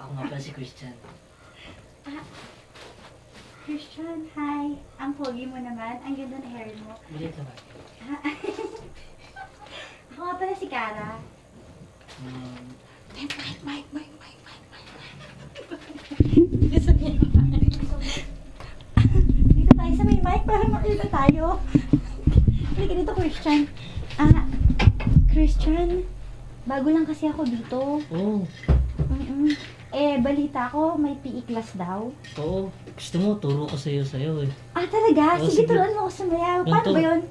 Ako nga pala si Christian. Christian, hi. Ang pogi mo naman. Ang ganda ng hair mo. Bilit naman. Ako nga pala si Cara. Mike. Dito tayo sa may mic para makita tayo. Halika dito, Christian. Christian, bago lang kasi ako dito. Oo. Balita ko, may PE class daw. Oo. Gusto mo, turo ko sa'yo eh. Talaga? Oo, Sige, sige. turuan mo ako sumayaw. Paano Ganito. ba yun?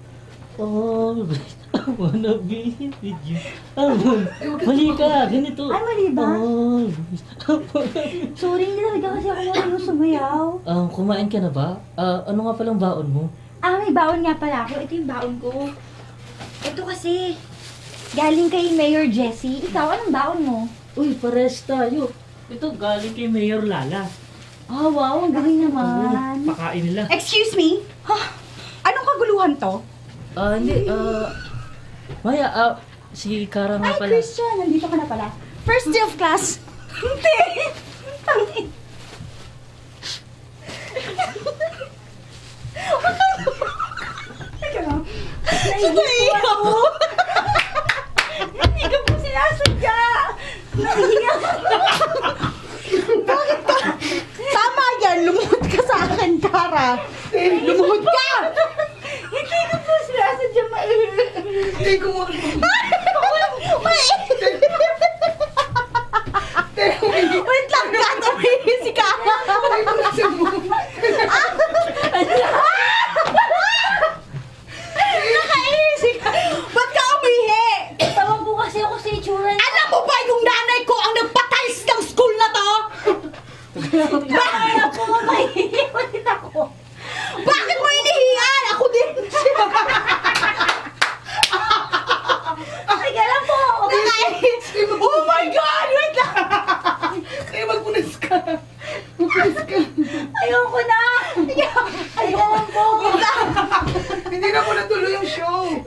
Always, I wanna be with you. Mali ka, ganito. Ay, mali ba? Always, I wanna be. Sorry, hindi talaga kasi ako marunong sumayaw. Kumain ka na ba? Ano nga palang baon mo? May baon nga pala ako. Ito yung baon ko. Ito kasi, galing kay Mayor Jessie. Ikaw, anong baon mo? Uy, pares tayo. Ito, galing kay Mayor Lala. Wow, ang galing naman. Pakain nila. Excuse me? Anong kaguluhan to? Hindi, Maya, si Cara nga Ay, pala. Christian, nandito ka na pala. First day of class? Hindi! Teka lang. Naiiyak po ako. Hindi ko po sinasadya. Naiiyak ako. Bakit ka? Tama yan! Lumuhod ka sa akin, Cara! Lumuhod ka! Hindi ko po sinasadya maiiyak. Hindi ko Wait lang, gagawin si Cara! Nakaiisi ka! Ba't ka umihi? Tawag po kasi ako sa itsura niya. Alam mo ba yung nanay ko ang nagpatiles ng school na to? Kaya po, maiiyak ulit ako. Bakit mo inihiyan? Ako din siya. Teka lang po. Oh my God! Wait lang! Kaya magpunas ka. Magpunas ka. Ayoko na. Ayoko lang po. Hindi na ko natuloy yung show.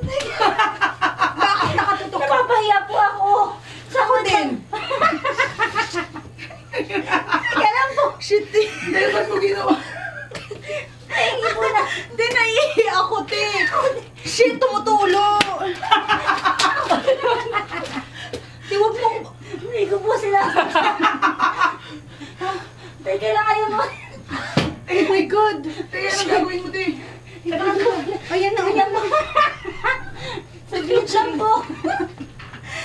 Bakit nakatutok ka? Napapahiya po ako. Sa Ako din. Teka lang po. Shit, dahil ba't mo ginawa? Nahingi po na. Hindi, naiihi ako, te. Shit, tumutulo. Di, wag mo. Hindi ko po sila. Teka lang, ayaw mo. Oh my God. Teka, anong gagawin mo, te? Teka lang po. Ayan na, ayan na. Saglit lang po.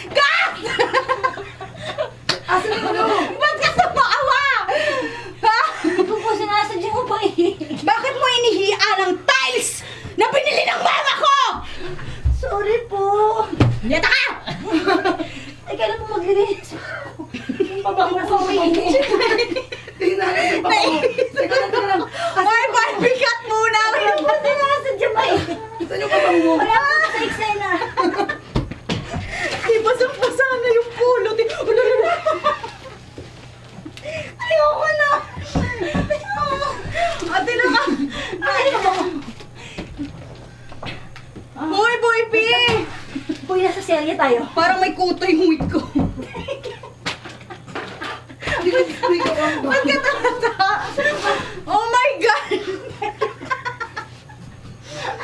Kat! Asan yung ano? Ba't ka tumaawa? Ha? Hindi ko po sinasadya mo pa eh. Bakit mo inihian ang tiles na binili ng mama ko? Sorry po. Yata ka! Teka lang po, maglilinis ako. Yung pabango ko may Tingnan natin yung pabango. Teka lang. Ay, Barbie cut muna! Hindi ko po sinasadya pa eh. Saan yung pabango? Wala ko sa eksena. Di, basang-basa na yung pulo. Ayoko na. Ate na ka! Ayoko. Hoy, Boy P! Uy, nasa serye tayo. Parang may kuto yung wig ko. Ba't ka tata? Oh my God!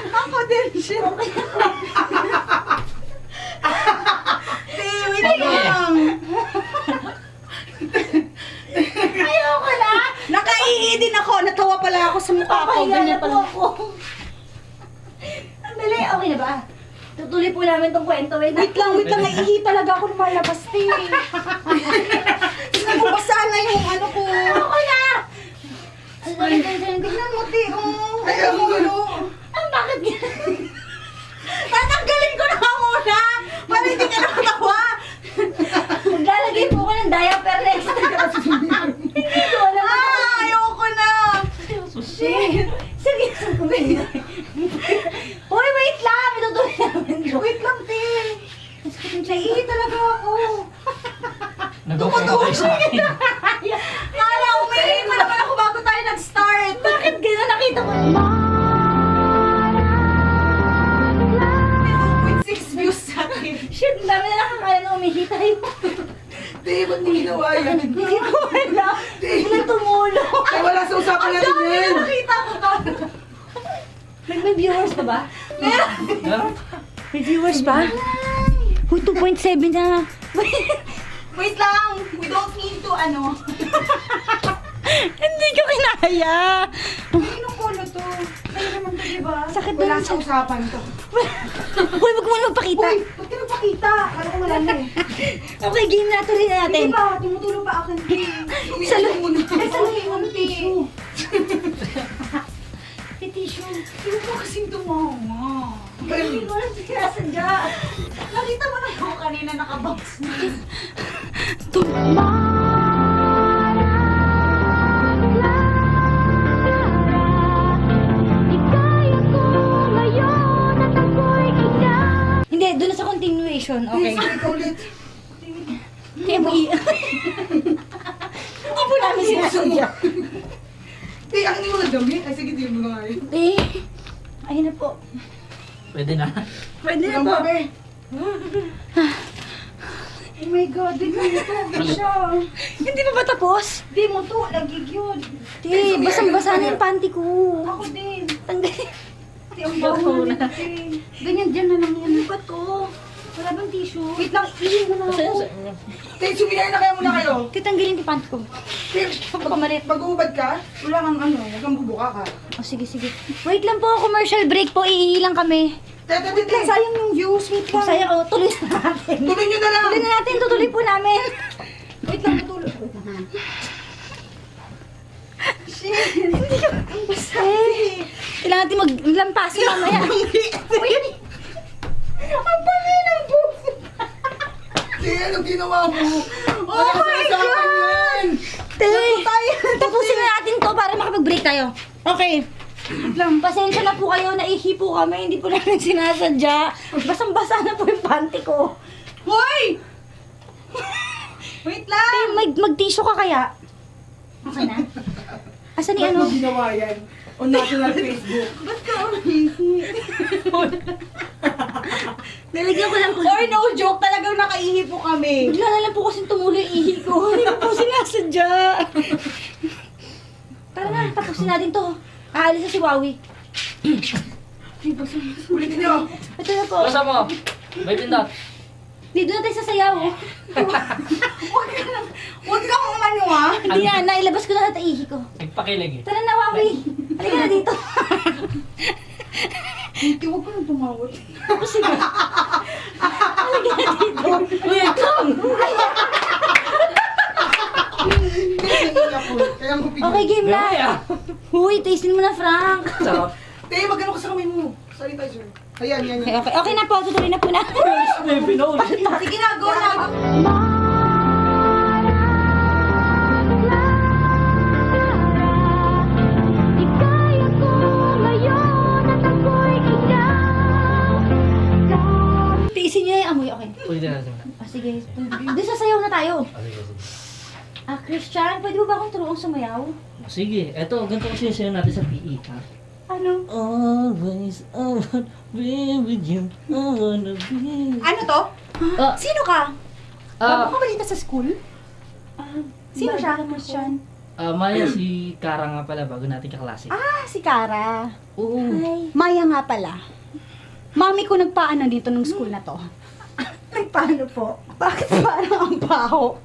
Ako din siya. Te, wait lang. Ayoko na. Nakaihi din ako. Natawa pala ako sa mukha ko. Papahiya na Ganyan po pala. ako. Andali, okay na ba? Tutuloy po namin tong kwento. Wait Wait lang. Naihi talaga ako lumalabas, te. Nabubasa na yung ano ko. Ayoko na. Tignan mo, te. Oh, ayaw mo gano. Bakit ganun? Tatanggalin ko na nga muna. Para hindi ka nakatawa. Maglalagay po ko ng diaper next time. Hindi ko alam. Ayoko na. Shit. Seryoso ko ba yun? Hoy, wait lang. Itutuloy namin. Wait lang, te. Naihi talaga ako. Nagpapatay sa akin. Kala, umihi pa naman ako bago tayo nag-start. Bakit gano'n? Nakita ko lang. 6 views sa akin. Shit, ang dami na nakakala na umihi tayo. Te, ba't mo ginawa yan? Hindi ko alam. Biglang tumulong. Ay, wala sa usapan natin yan. Nakita ko ka. May viewers pa ba? May viewers pa? Uy, 2.7 na. Wait lang! We don't need to, ano. Hindi ko kinaya. Anong polo to? Kayo naman to, diba? Sakit Wala naman sa usapan to. Uy, wag mo na magpakita. Uy, ba't ka nagpakita? Kala ko wala na eh. Okay, game na. Tuloy na natin. Hindi ba? Tumutulong pa akin. Sa loob mo na. Ay, sa loob mo na tissue. Tissue. Hindi mo kasing tumawa. Hindi mo lang sinasadya. Nakita mo na ako kanina nakabox na. Hindi, doon na sa continuation. Okay. Sige, ikaw ulit. Kaya mo Hindi po namin sinasadya. Te, ang hindi mo na dami. Ay, sige, di mo na nga yun. Ayun na po. Pwede na. Pwede na Ang po. babe. Oh my God, di ko ito. Siya. Hindi pa ba tapos? Di mo to, nagigyod. Di, basang-basa na yung panty ko. Ako din. Tanggalin. Di, ang baho na din. Ganyan dyan na lang yan. Ano ba to? Wala bang tissue? Wait lang, ihin mo na ako. Te, sumiyay na kaya muna kayo. Titanggalin yung panty ko. Te, Pagkamalit. mag-uubad ka, wala kang ano, huwag kang bubuka ka. Oh, sige, sige. Wait lang po, commercial break po. Iilang kami. Te, te, te, Wait lang, te. sayang yung views. Wait lang. Sayang, oh, tuloy na natin. Tuloy nyo na lang. Tuloy na natin, tutuloy po namin. Wait lang, tutulog. Wait lang, ha. Shit. Ang basa. Kailangan natin maglampasin mamaya. Ang pali ng puso. Te, anong ginawa mo? Oh my God! Te, tapusin na natin to para makapag-break tayo. Okay. Pasensya na po kayo, naihi po kami, hindi po namin sinasadya. Basang-basa na po yung panty ko. Hoy! Wait lang! Te, mag-tissue ka kaya? Okay na? Asan ni Ba't ano? mo ginawa yan? On national Facebook. Ba't ka umihi? Nalagyan ko lang po. Or no joke, talagang nakaihi po kami. Bigla na lang po kasing tumuloy yung ihi ko. Hindi ko po sinasadya. Tara na, tapusin natin to. Aalis na si Wawi. Ulitin nyo. Ito na po. Basta mo. May pindot. Dito na tayo sasayaw. Huwag kang umano ah. Hindi na, nailabas ko na lahat ang ihi ko. Nagpakilig eh. Tara na, Wawi. Halika na dito. Hindi, huwag ko nang tumawag. Sige. Halika na dito. Wait lang! Kaya mo pigil. Okay, game Gawin na. ah. Huy, tastin mo na, Frank. Sarap. Te, magano ka sa kamay mo. Sanitizer. Ayan, yan, Okay, yan. okay. Okay na po, tutuloy na po na. May pinol. Sige na, go na. Tiisin niyo yung amoy, okay. Pwede na natin. Ah, sige. Doon sasayaw na tayo. Sige, sige. Ah, Christian, pwede mo ba akong turuang sumayaw? Sige, eto, ganito kasi yung sayo natin sa PE, ha? Ano? Always, I wanna be with you. I wanna be... Ano to? Ah, Sino ka? ah, Bago ka ba dito sa school? Ah, Sino bago siya, lang ako. Christian? Maya, si Kara nga pala, bago natin kaklase. Ah, si Kara. Oo. Hi. Maya nga pala. Mami ko nagpaano dito nung school na to. Nagpaano po? Bakit parang ang baho?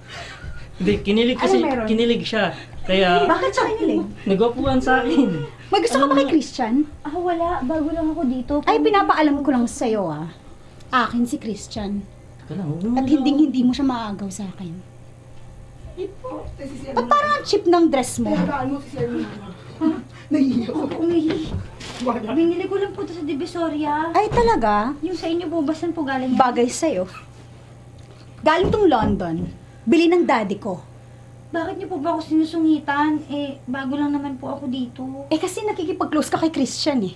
Hindi, kinilig kasi, Ano meron? kinilig siya. Kaya, Bakit siya kinilig? nagwapuan sa akin. May gusto ka ba kay Christian? Ah, wala. Bago lang ako dito. Ay, pinapaalam ko lang sa'yo ah. Akin si Christian. Teka lang, huwag mo At na- hindi mo siya maagaw sa akin. Ba't parang ang cheap ng dress mo? Ano si Sir mo? Nahihiya ko. Umihi. Wala. Binili ko lang po ito sa Divisoria. Ay, talaga? Yung sa inyo po, basan po galing? Bagay sa'yo. Galing tong London. Bili ng daddy ko. Bakit niyo po ba ako sinusungitan? Eh, bago lang naman po ako dito. Eh kasi nakikipag-close ka kay Christian eh.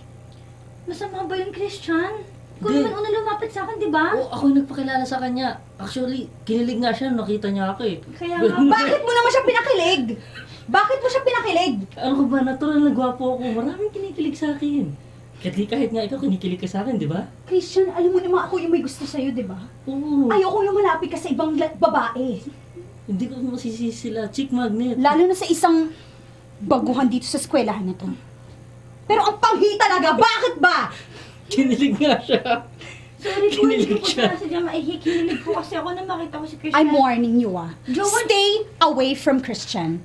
Masama ba yung Christian? Ikaw Hindi. naman una lumapit sa akin, di ba? Oo, ako yung nagpakilala sa kanya. Actually, kinilig nga siya, nakita niya ako eh. Kaya nga. Bakit mo naman siya pinakilig? Bakit mo siya pinakilig? Ano ko ba, natural na gwapo ako. Maraming kinikilig sa akin. Kahit nga ikaw, kinikilig ka sa akin, di ba? Christian, alam mo naman ako yung may gusto sa'yo, di ba? Oo. Ayoko yung malapit ka sa ibang babae. Hindi ko masisisi sila. Chick magnet. Lalo na sa isang baguhan dito sa eskwelahan na to. Pero ang panghi talaga, bakit ba? Kinilig nga siya. Sorry po, hindi Kinilig ko po siya. sinasadya maihikinilig po kasi ako na makita ko si Christian. I'm warning you Jowa- Stay away from Christian.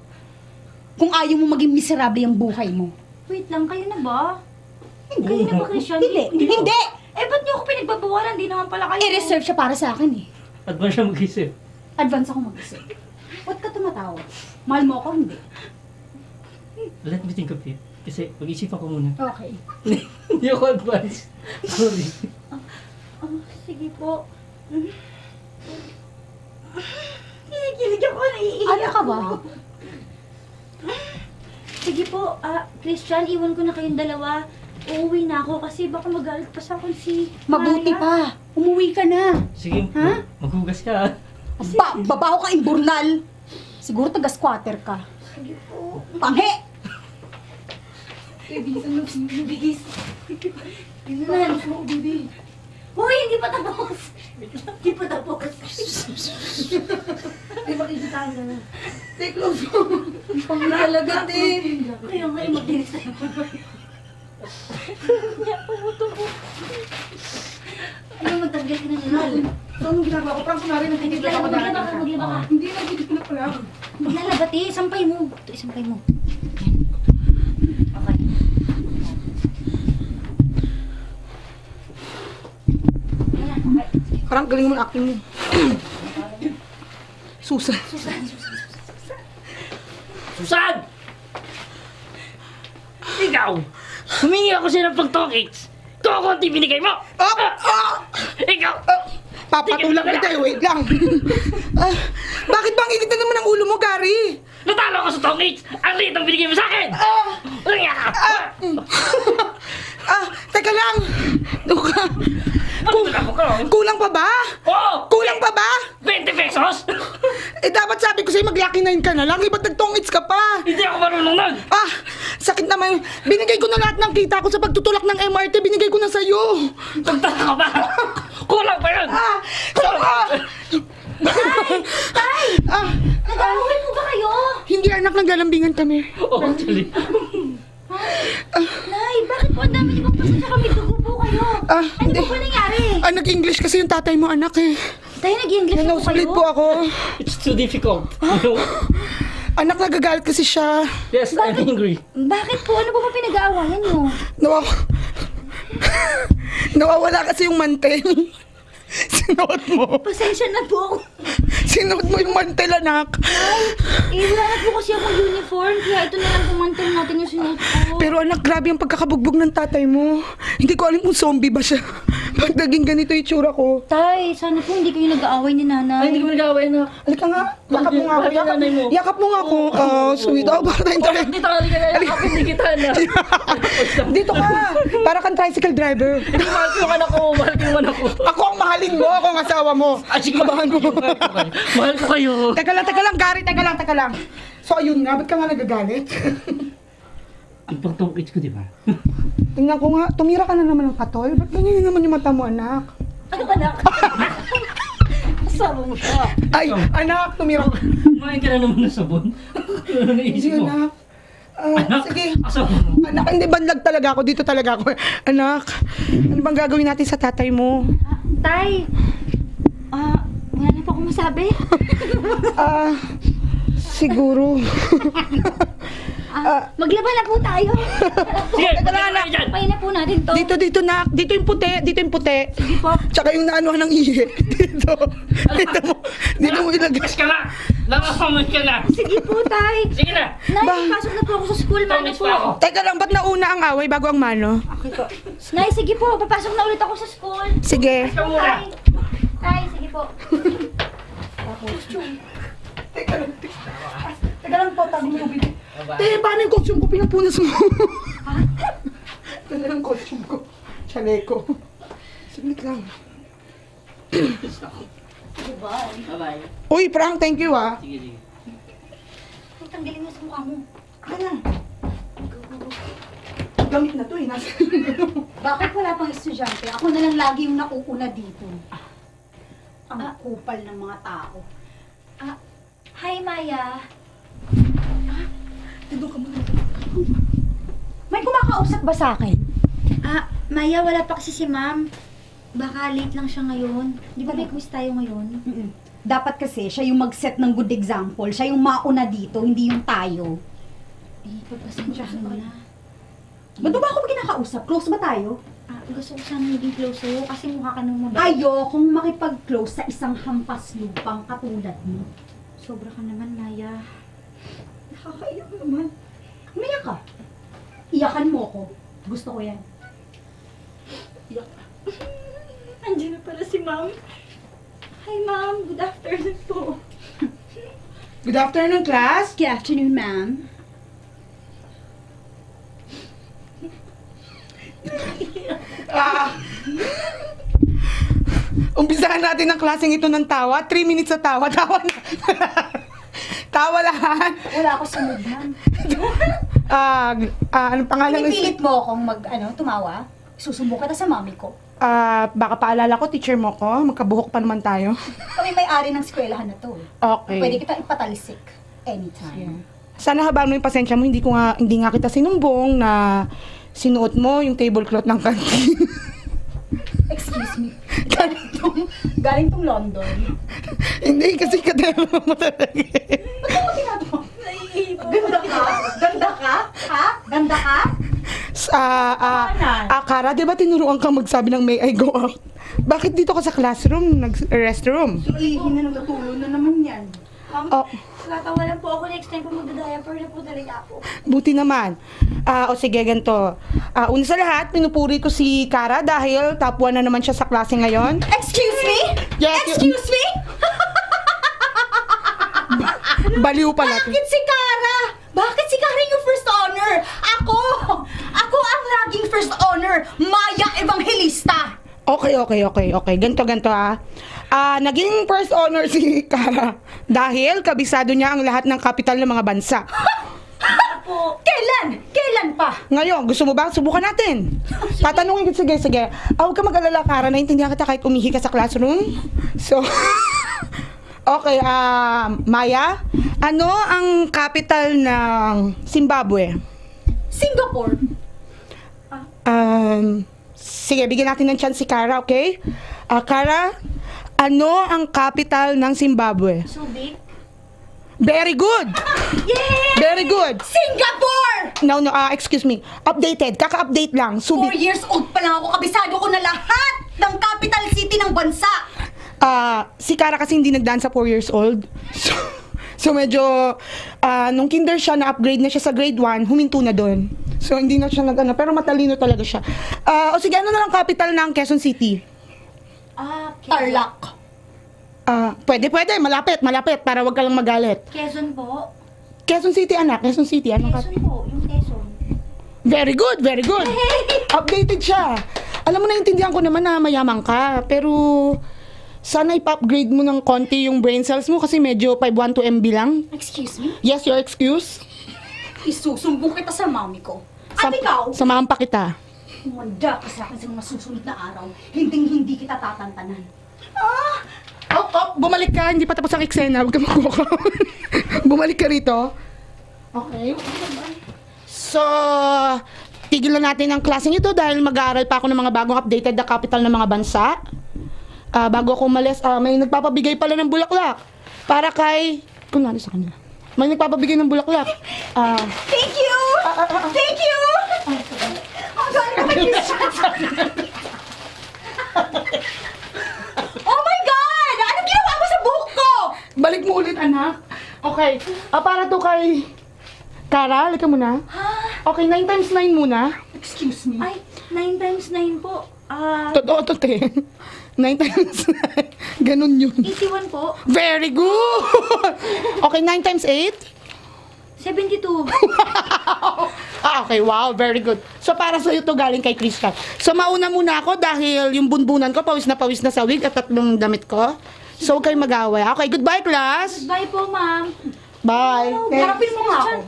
Kung ayaw mo maging miserable ang buhay mo. Wait lang, kayo na ba? Kayo na ba, Christian? Hindi! Eh, ba't niyo ako pinagbabawalan? Di naman pala kayo. I-reserve siya para sa akin eh. At ba siya mag-isip? Advance ako mag-isip. Ba't ka tumatawa? Mahal mo ako, hindi. Let me think of it. Kasi mag-isipan ko muna. Okay. Hindi ako advance. Sorry. Oh, sige po. Kinikilig ako, naiiyak Ano ka ba? Sige po, Christian, iwan ko na kayong dalawa. Uuwi na ako kasi baka magalit pa sa akin si Mabuti Maya. pa. Umuwi ka na. Sige, Ha? maghugas ka. Babaho kang imburnal. Siguro taga-squatter ka. Sige po. Panghe! Bigis, ano? Bigis. Tingnan. Baby. Hoy, hindi pa tapos. Hindi pa tapos. Ay, makikita ka na. Take close mo. Pangalaga, te. Kaya nga, mag-dinis tayo. Ano, magtanggal ka na nilal. So, anong ginagawa ko? Parang kunwari nagtitigil ako dahil. Maglaba ka. Hindi, nagtitigil na pala. Maglalabat eh. Sampay mo. Ito, isampay mo. Yan. Okay. Yan, okay. Parang galing mo ng acting mo. Susan. Susan! Ikaw! Humingi ako sa'yo ng pag-talkings! Kukunti binigay mo! Ikaw! Papatulak kita eh, wait lang. Bakit bang init na naman ang ulo mo, Gary? Natalo ako sa talkings! Ang liit ang binigay mo sa akin! Walang yaka! Teka lang. Doon ka. Ba't mo ka? Kulang pa ba? Oo! Kulang pa ba? 20 pesos! Dapat sabi ko sa'yo mag-lucky 9 ka na lang. Ba't nagtongits ka pa? Hindi ako marunong nun! Sakit naman. Binigay ko na lahat ng kita ko sa pagtutulak ng MRT. Binigay ko na sa'yo. Tagtaka ka ba? Kulang pa yun! Tay! Nag-away po ba kayo? Hindi anak, naglalambingan kami. Oo, actually. Nay, bakit po ang dami niyo bang pasensya kami? Dugo po kayo. Ano Hindi. po ba nangyari? Nag-English kasi yung tatay mo, anak eh. Tay, nag-English po Nanausulit kayo? po ako. It's too difficult. You know? Anak, nagagalit kasi siya. Yes, I'm angry. Bakit po? Ano po ba pinag-aawayan niyo? Nawawala kasi yung mantel. Sinuot mo. Pasensya na po. Sinuot mo yung mantel, anak. Wala na po kasi akong uniform. Kaya ito na lang pumantel natin yung sinuot ko. Pero anak, grabe ang pagkakabugbog ng tatay mo. Hindi ko alam kung zombie ba siya. Pag naging ganito yung tsura ko. Tay, sana po hindi kayo nag-aaway ni nanay. Ay, hindi ko nag-away na. Halika nga. Yakap mo nga ako. Bakit yung nanay mo? Yakap mo nga ako. Sweet. Baka tayong tayo. Dito ka, halika na. Yakapin ni kita na. Dito ka. Para kang tricycle driver. Hindi, mahal ko yung anak ko. Mahal ko yung anak ko. Ako ang mahalin mo. Ako ang asawa mo. Sige, Kabahan mo. Mahal ko kayo. Teka lang, Gary. Teka lang. So, ayun nga. Ba't ka nga nagagalit? Ang pag-talkings ko, di ba? Tingnan ko nga. Tumira ka na naman ng patol. Ba't ganyan naman yung mata mo, anak? Ano anak? Asawa mo siya. Ay, anak. Tumira ka. Kumain ka na naman ng sabon. Ano naisip Hindi, mo? anak. Anak, Sige. asawa mo. Anak, hindi banlag talaga ako. Dito talaga ako. Anak, ano bang gagawin natin sa tatay mo? Tay, wala na po akong masabi. Siguro. Maglaba na po tayo. Sige, Teka lang, anak. dyan. Pay na po natin to. Dito, nak. Dito yung puti. Sige po. Tsaka yung naanuhan ng ihi. Dito mo ilagay. Mas ka na. Nakasamad ka na. Sige po, tay. Sige na. Nay, pasok na po ako sa school. Mano Talkings po. pa ako. Teka lang, ba't nauna ang away bago ang mano? Nay, sige po. Papasok na ulit ako sa school. Sige. Ikaw muna. Tay, sige po. Teka lang po, tago mo bibig. Paano yung costume ko? Pinapunas mo. Teka lang costume ko. Chaleko. Saglit lang. Bye-bye. Uy, Frank, thank you ah. Sige, sige. Ay, tanggalin mo sa mukha mo. Ano? Gamit na to eh. Nasa... Bakit wala pang estudyante? Ako na lang lagi yung nauuna dito. Ang kupal ng mga tao. Hi, Maya. May kumakausap ba sa akin? Maya, wala pa kasi si ma'am. Baka late lang siya ngayon. Di ba may quiz tayo ngayon? Dapat kasi siya yung mag-set ng good example. Siya yung mauna dito, hindi yung tayo. Pagpasensya ka na. Ba't ba ako kinakausap? Close ba tayo? Gusto ko sana maging close sa'yo kasi mukha ka nang mabait. Ayokong makipag-close sa isang hampas lupang katulad mo. Sobra ka naman, Maya. Nakakaiyak naman. Umiyak ka. Iyakan mo ko. Gusto ko yan. Iyak ka. Andiyan na pala si ma'am. Hi, ma'am. Good afternoon po. Good afternoon, class. Good afternoon, ma'am. Umpisahan natin ang klaseng ito ng tawa. 3 minutes sa tawa. Tawa na. Tawa lahat. Wala ako sa mood, ma'am. Anong pangalan? Pinipilit mo akong tumawa? Susumbong kita sa mami ko. Baka paalala ko, teacher mo ko. Magkabuhok pa naman tayo. Kami may-ari ng eskwelahan na to. Okay. Pwede kita ipatalisik anytime. Sana habang mo yung pasensya mo, hindi nga kita sinumbong na sinuot mo yung tablecloth ng canteen. Excuse me. Galing tong London. Hindi, kasi kadero mo talaga. Ba't ako ginagawa? Ganda ka? Ganda ka? Ha? Ganda ka? Kara, di ba tinuruan kang magsabi ng may I go out? Bakit dito ka sa classroom, restroom? Ihin na natulo na naman yan. Oh, Tatawa lang po ako next time po magda-diaper na po talaga ako. buti naman. O sige, ganito. Una sa lahat, pinupuri ko si Kara dahil top 1 na naman siya sa klase ngayon. Excuse me? Yes, Excuse me? Baliw pala. Bakit si Kara? Bakit si Kara yung first honor? Ako! Ako ang laging first honor. Maya Evangelista. Okay. Ganto naging first honor si Kara dahil kabisado niya ang lahat ng kapital ng mga bansa. Kailan? Kailan pa? Ngayon, gusto mo ba? Subukan natin. Tatanungin ko, sige. Huwag ka mag-alala, Kara. Naintindihan kita kahit umihi ka sa classroom. So, okay, Maya, ano ang capital ng Zimbabwe? Singapore. Sige, bigyan natin ng chance si Kara, okay? Kara, ano ang capital ng Zimbabwe? Subic? Very good! Yeah! Very good! Singapore! No, excuse me. Updated. Kaka-update lang. 4 Subi. years old pa lang ako. Kabisado ko na lahat ng capital city ng bansa. Si Kara kasi hindi nagdaan sa 4 years old. So medyo, nung kinder siya, na-upgrade na siya sa grade 1, huminto na doon. So hindi na siya pero matalino talaga siya. O sige, ano na lang capital ng Quezon City? Tarlac. Pwede, malapit, para wag ka lang magalit. Quezon po. Quezon City, anak, Quezon City. Anong Quezon po, yung Quezon. Very good. Updated siya. Alam mo, naintindihan ko naman na mayaman ka, pero sana ipa-upgrade mo ng konti yung brain cells mo kasi medyo 512 MB lang. Excuse me? Yes, your excuse. Isusumbong kita sa mami ko. At ikaw, Samahan pa kita. humanda ka sa akin sa mga susunod na araw. Hindi kita tatantanan. Bumalik ka. Hindi pa tapos ang eksena. Huwag ka magkukaw. Bumalik ka rito. Okay. So, tigilan natin ang klaseng ito dahil mag-aaral pa ako ng mga bagong updated na capital ng mga bansa. Bago ako umalis, may nagpapabigay pala ng bulaklak. Para kay... Kung ano sa kanya. May nagpapabigay ng bulaklak. Thank you! Thank you! Ang gano'n naman yung Oh my God! Anong ginawa mo sa buhok ko? Balik mo ulit, anak. Okay. Para to kay... Kara, halika muna. Okay, 9 times 9 muna. Excuse me? Ay, 9 times 9 po. Totoo to, te. 9 times 9. Ganun yun. 81 po. Very good! Okay, 9 times 8? 72. Okay, wow, very good. So, para sa'yo to galing kay Krista. So, mauna muna ako dahil yung bunbunan ko, pawis na sa wig at 3 damit ko. So, huwag kayong mag-away. Okay, goodbye, class! Bye po, ma'am. Bye! Harapin mo nga ako.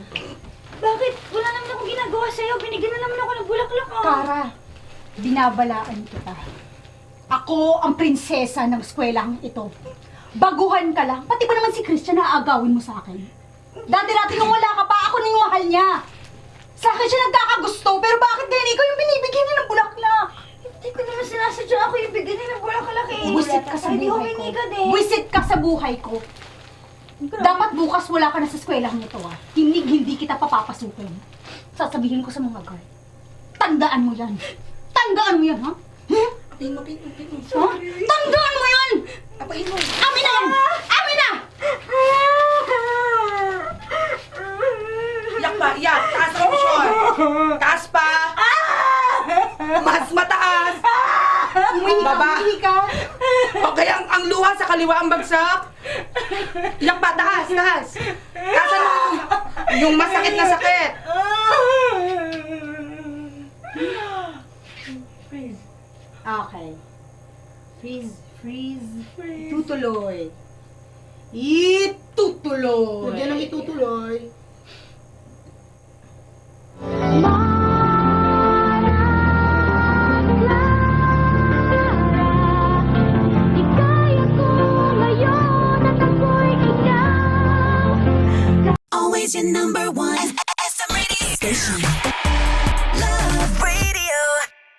Bakit? Wala naman akong ginagawa sa'yo. Binigyan na naman ako ng bulaklak. Kara, binabalaan kita. Ako ang prinsesa ng eskwelahang ito. Baguhan ka lang. Pati ba naman si Christian na aagawin mo sa akin? Dati-dati nung wala ka pa, ako na yung mahal niya. Sa akin siya nagkakagusto, pero bakit ngayon ikaw yung binibigyan niya ng bulaklak? Hindi ko naman sinasadya ako yung bigyan niya ng bulaklak eh. Buwisit ka sa Hindi buhay humingi ko. ka din. Buwisit ka sa buhay ko. Dapat bukas wala ka na sa eskwelahan nito ah. Hindi kita papapasukin. Sasabihin ko sa mga guard. Tandaan mo yan. Tandaan mo yan, ha? Pin mo. Ha? Tandaan mo yan! Apain mo. Amin na yan! Amin na! Iyak pa, iyak. Taas ang emosyon. Taas pa. Mas mataas. Baba. Umihi ka. Okay, ang luha sa kaliwa ang bagsak. Iyak pa, taas. Taasan mo yung masakit na sakit. Okay. Freeze. Tutuloy. Itutuloy. Huwag yan ang itutuloy. Always your number one SM radio station.